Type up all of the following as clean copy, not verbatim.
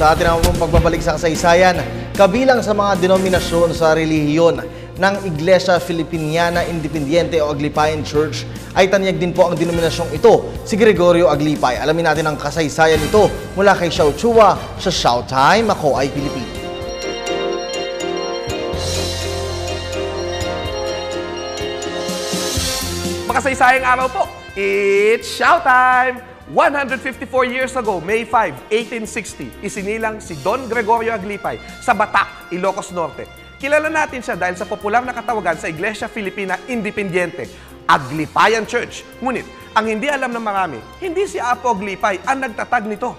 Sa atin ang pagbabalik sa kasaysayan, kabilang sa mga denominasyon sa relihiyon ng Iglesia Filipiniana Independiente o Aglipayan Church ay tanyag din po ang denominasyong ito, si Gregorio Aglipay. Alamin natin ang kasaysayan nito mula kay Xiao Chua sa Showtime, Ako ay Pilipino. Makasaysayang araw po, it's Showtime! 154 years ago, May 5, 1860, isinilang si Don Gregorio Aglipay sa Batac, Ilocos Norte. Kilala natin siya dahil sa popular na katawagan sa Iglesia Filipina Independiente, Aglipayan Church. Ngunit, ang hindi alam ng marami, hindi si Apo Aglipay ang nagtatag nito.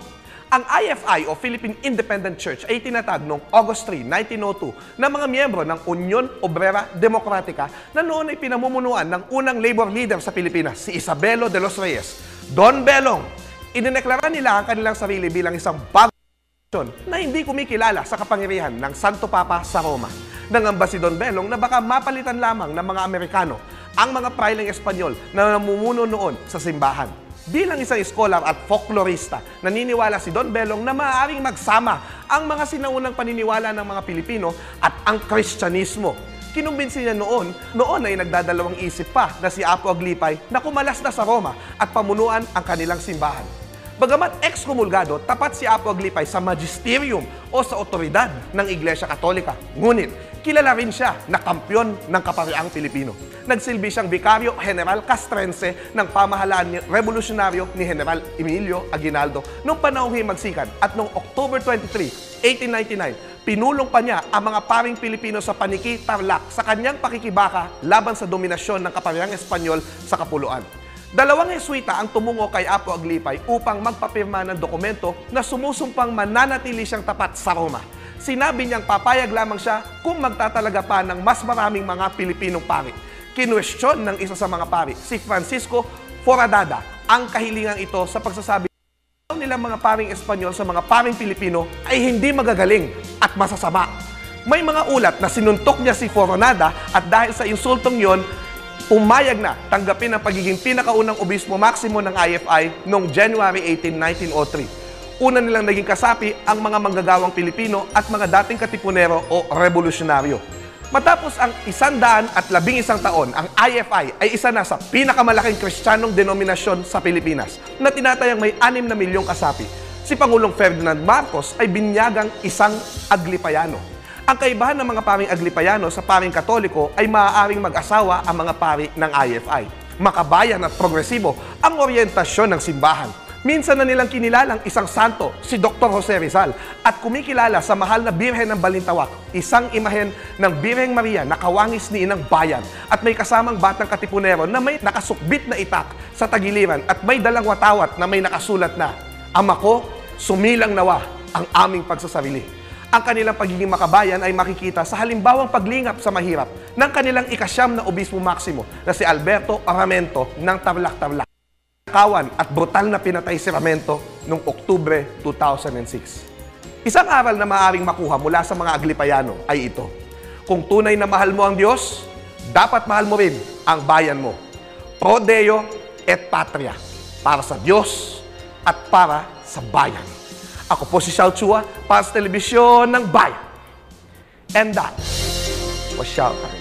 Ang IFI o Philippine Independent Church ay tinatag noong August 3, 1902 ng mga miyembro ng Union Obrera Democratica na noon ay pinamumunuan ng unang labor leader sa Pilipinas, si Isabelo de los Reyes. Don Belong, idineklara nila ang kanilang sarili bilang isang bagong nasyon na hindi kumikilala sa kapangyarihan ng Santo Papa sa Roma. Nangamba si Don Belong na baka mapalitan lamang ng mga Amerikano ang mga prailing Espanyol na namumuno noon sa simbahan. Bilang isang scholar at folklorista, naniniwala si Don Belong na maaaring magsama ang mga sinaunang paniniwala ng mga Pilipino at ang Kristyanismo. Kinumbinsi niya noon ay nagdadalawang isip pa na si Apo Aglipay na kumalas na sa Roma at pamunuan ang kanilang simbahan. Bagamat ex-kumulgado, tapat si Apo Aglipay sa magisterium o sa otoridad ng Iglesia Katolika. Ngunit, kilala rin siya na kampyon ng kapariang Pilipino. Nagsilbi siyang Vicario General Castrense ng pamahalaan revolusyonaryo ni General Emilio Aguinaldo noong panahong himagsikan at noong October 23, 1899, pinulong pa niya ang mga paring Pilipino sa Paniki, Tarlac sa kanyang pakikibaka laban sa dominasyon ng kaparehang Espanyol sa Kapuluan. Dalawang Jesuita ang tumungo kay Apo Aglipay upang magpapirma ng dokumento na sumusumpang mananatili siyang tapat sa Roma. Sinabi niyang papayag lamang siya kung magtatalaga pa ng mas maraming mga Pilipinong pari. Kinwestiyon ng isa sa mga pari, si Francisco Foradada, ang kahilingang ito sa pagsasabi nilang mga paring Espanyol sa mga paring Pilipino ay hindi magagaling at masasama. May mga ulat na sinuntok niya si Foradada at dahil sa insultong yon, pumayag na tanggapin ang pagiging pinakaunang obispo maximo ng IFI noong January 18, 1903. Una nilang naging kasapi ang mga manggagawang Pilipino at mga dating katipunero o revolusyonaryo. Matapos ang 111 taon, ang IFI ay isa na sa pinakamalaking Kristiyanong denominasyon sa Pilipinas na tinatayang may 6 na milyong kasapi. Si Pangulong Ferdinand Marcos ay binyagang isang Aglipayano. Ang kaibahan ng mga paring Aglipayano sa paring Katoliko ay maaaring mag-asawa ang mga pari ng IFI. Makabayan at progresibo ang oryentasyon ng simbahan. Minsan na nilang kinilalang isang santo, si Dr. Jose Rizal, at kumikilala sa mahal na Birhen ng Balintawak, isang imahen ng Birheng Maria na kawangis ni Inang Bayan at may kasamang batang katipunero na may nakasukbit na itak sa tagiliran at may dalang watawat na may nakasulat na, "Ama ko, sumilang nawa ang aming pagsasarili." Ang kanilang pagiging makabayan ay makikita sa halimbawang paglingap sa mahirap ng kanilang ikasyam na obispo maximo na si Alberto Aramento ng Tarlac-Tarlac. Kawan at brutal na pinatay si Ramento noong Oktubre 2006. Isang aral na maaaring makuha mula sa mga Aglipayano ay ito. Kung tunay na mahal mo ang Diyos, dapat mahal mo rin ang bayan mo. Pro Deo et Patria. Para sa Diyos at para sa bayan. Ako po si Xiao Chua para sa telebisyon ng bayan. And that was Showtime.